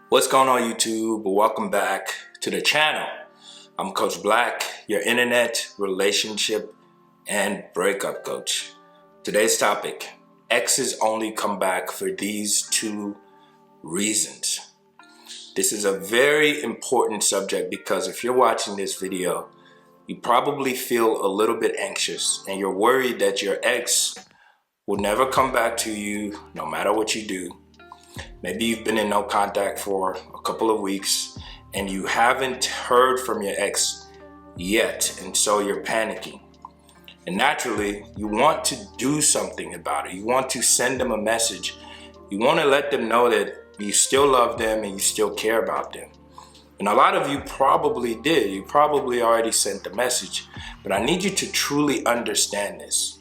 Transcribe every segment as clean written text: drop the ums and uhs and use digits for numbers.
What's going on, YouTube? Welcome back to the channel. I'm Coach Black, your internet, relationship, and breakup coach. Today's topic, exes only come back for these two reasons. This is a very important subject because if you're watching this video, you probably feel a little bit anxious and you're worried that your ex will never come back to you no matter what you do. Maybe you've been in no contact for a couple of weeks and you haven't heard from your ex yet, and so you're panicking. And naturally, you want to do something about it. You want to send them a message. You want to let them know that you still love them and you still care about them. And a lot of you probably did. You probably already sent the message. But I need you to truly understand this.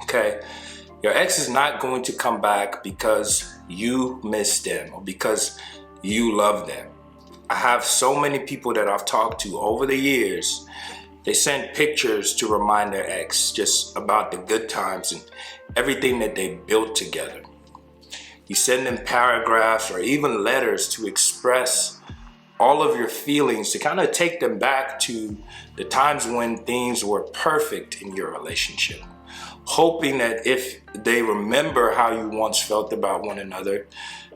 Okay? Your ex is not going to come back because you miss them or because you love them. I have so many people that I've talked to over the years. They send pictures to remind their ex just about the good times and everything that they built together. You send them paragraphs or even letters to express all of your feelings, to kind of take them back to the times when things were perfect in your relationship, hoping that if they remember how you once felt about one another,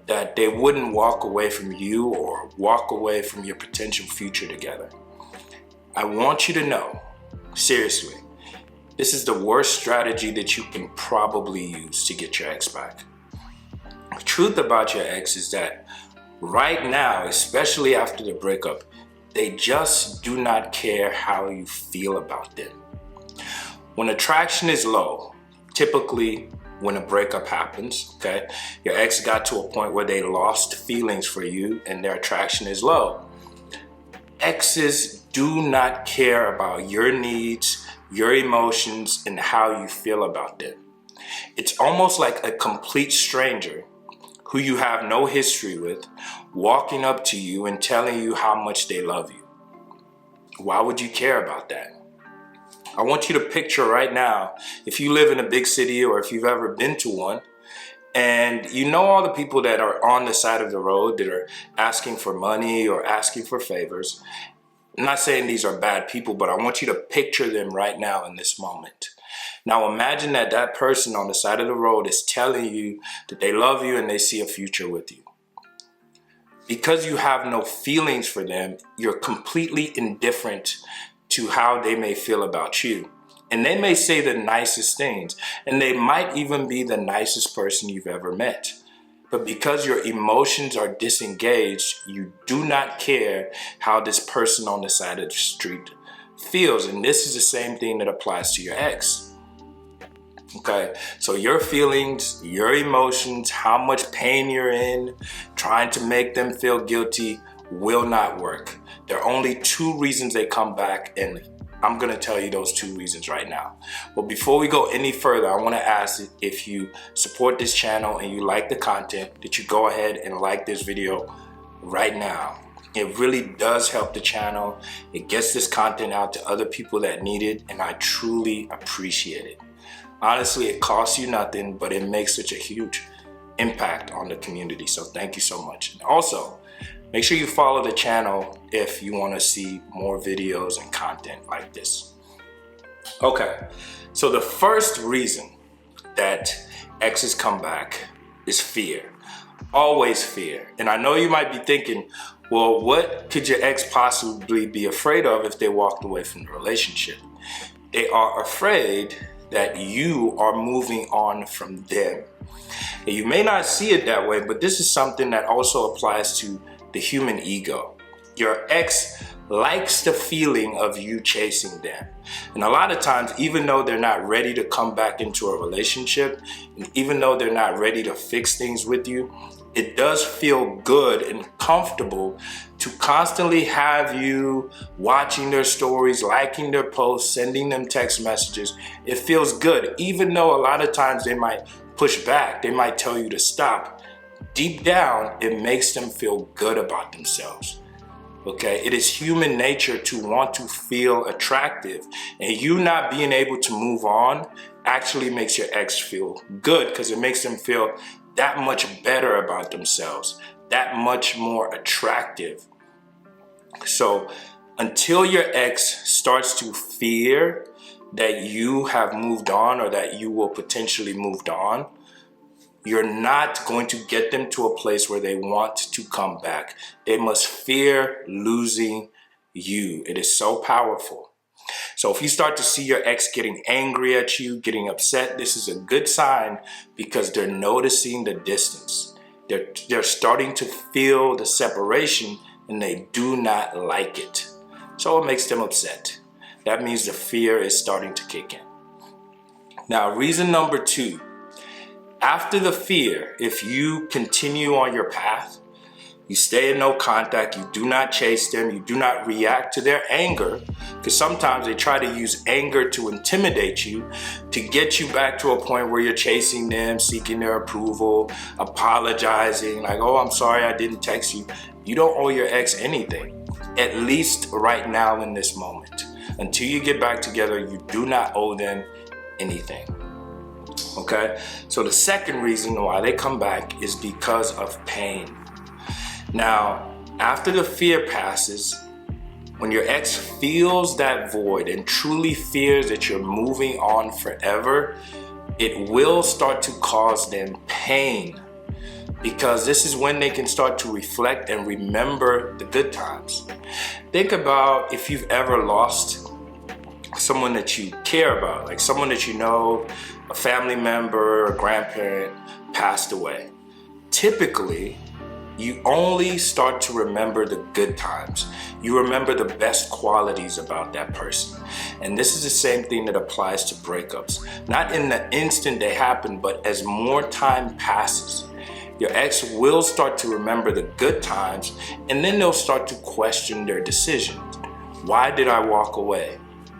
that they wouldn't walk away from you or walk away from your potential future together. I want you to know, seriously, this is the worst strategy that you can probably use to get your ex back. The truth about your ex is that right now, especially after the breakup, they just do not care how you feel about them. When attraction is low, typically when a breakup happens, okay, your ex got to a point where they lost feelings for you and their attraction is low. Exes do not care about your needs, your emotions, and how you feel about them. It's almost like a complete stranger who you have no history with walking up to you and telling you how much they love you. Why would you care about that? I want you to picture right now, if you live in a big city or if you've ever been to one, and you know all the people that are on the side of the road that are asking for money or asking for favors. I'm not saying these are bad people, but I want you to picture them right now in this moment. Now imagine that that person on the side of the road is telling you that they love you and they see a future with you. Because you have no feelings for them, you're completely indifferent to how they may feel about you. And they may say the nicest things, and they might even be the nicest person you've ever met. But because your emotions are disengaged, you do not care how this person on the side of the street feels. And this is the same thing that applies to your ex. Okay, so your feelings, your emotions, how much pain you're in, trying to make them feel guilty will not work. There are only two reasons they come back, and I'm gonna tell you those two reasons right now. But before we go any further, I wanna ask if you support this channel and you like the content, that you go ahead and like this video right now. It really does help the channel. It gets this content out to other people that need it, and I truly appreciate it. Honestly, it costs you nothing, but it makes such a huge impact on the community. So thank you so much. Also, make sure you follow the channel if you want to see more videos and content like this. Okay, so the first reason that exes come back is fear. Always fear. And I know you might be thinking, well, what could your ex possibly be afraid of if they walked away from the relationship? They are afraid that you are moving on from them. And you may not see it that way, but this is something that also applies to the human ego. Your ex likes the feeling of you chasing them. And a lot of times, even though they're not ready to come back into a relationship, and even though they're not ready to fix things with you, it does feel good and comfortable to constantly have you watching their stories, liking their posts, sending them text messages. It feels good, even though a lot of times they might push back, they might tell you to stop. Deep down, it makes them feel good about themselves. Okay, it is human nature to want to feel attractive, and you not being able to move on actually makes your ex feel good because it makes them feel that much better about themselves, that much more attractive. So until your ex starts to fear that you have moved on or that you will potentially move on, you're not going to get them to a place where they want to come back. They must fear losing you. It is so powerful. So if you start to see your ex getting angry at you, getting upset, this is a good sign because they're noticing the distance. They're starting to feel the separation and they do not like it. So it makes them upset. That means the fear is starting to kick in. Now, reason number 2, after the fear, if you continue on your path, you stay in no contact, you do not chase them, you do not react to their anger, because sometimes they try to use anger to intimidate you, to get you back to a point where you're chasing them, seeking their approval, apologizing, like, oh, I'm sorry I didn't text you. You don't owe your ex anything, at least right now in this moment. Until you get back together, you do not owe them anything. Okay? So the second reason why they come back is because of pain. Now, after the fear passes, when your ex feels that void and truly fears that you're moving on forever, it will start to cause them pain, because this is when they can start to reflect and remember the good times. Think about if you've ever lost someone that you care about, like someone that you know, a family member, a grandparent passed away. Typically, you only start to remember the good times. You remember the best qualities about that person. And this is the same thing that applies to breakups. Not in the instant they happen, but as more time passes, your ex will start to remember the good times, and then they'll start to question their decisions. Why did I walk away?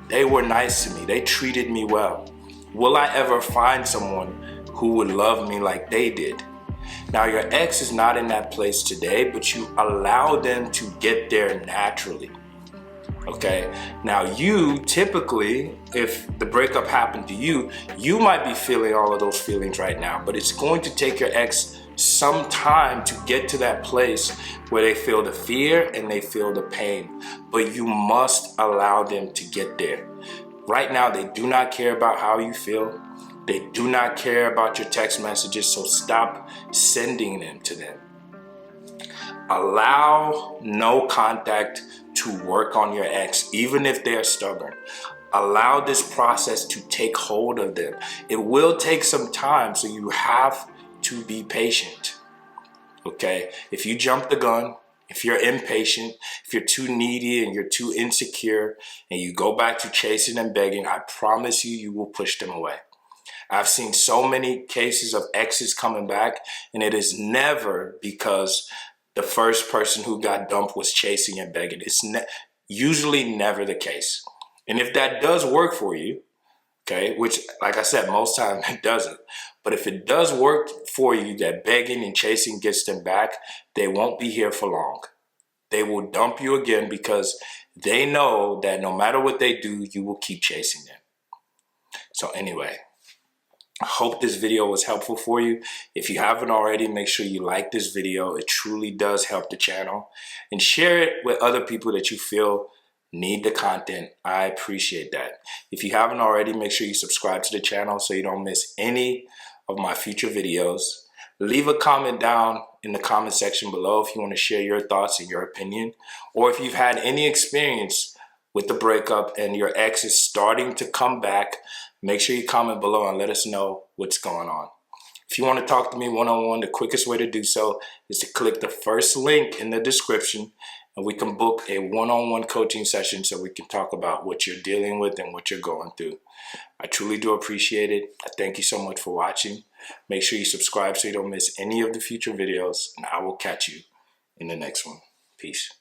They were nice to me. They treated me well. Will I ever find someone who would love me like they did? Now, your ex is not in that place today, but you allow them to get there naturally. Okay? Now, you typically, if the breakup happened to you, you might be feeling all of those feelings right now, but it's going to take your ex some time to get to that place where they feel the fear and they feel the pain. But you must allow them to get there. Right now, they do not care about how you feel. They do not care about your text messages, so stop sending them to them. Allow no contact to work on your ex, even if they're stubborn. Allow this process to take hold of them. It will take some time, so you have to be patient. Okay? If you jump the gun, if you're impatient, if you're too needy and you're too insecure, and you go back to chasing and begging, I promise you, you will push them away. I've seen so many cases of exes coming back, and it is never because the first person who got dumped was chasing and begging. It's usually never the case. And if that does work for you, okay, which, like I said, most times it doesn't. But if it does work for you, that begging and chasing gets them back, they won't be here for long. They will dump you again because they know that no matter what they do, you will keep chasing them. So anyway, I hope this video was helpful for you. If you haven't already, make sure you like this video. It truly does help the channel. And share it with other people that you feel need the content. I appreciate that. If you haven't already, make sure you subscribe to the channel so you don't miss any of my future videos. Leave a comment down in the comment section below if you want to share your thoughts and your opinion. Or if you've had any experience with the breakup and your ex is starting to come back, make sure you comment below and let us know what's going on. If you want to talk to me one-on-one, the quickest way to do so is to click the first link in the description, and we can book a one-on-one coaching session so we can talk about what you're dealing with and what you're going through. I truly do appreciate it. I thank you so much for watching. Make sure you subscribe so you don't miss any of the future videos, and I will catch you in the next one. Peace.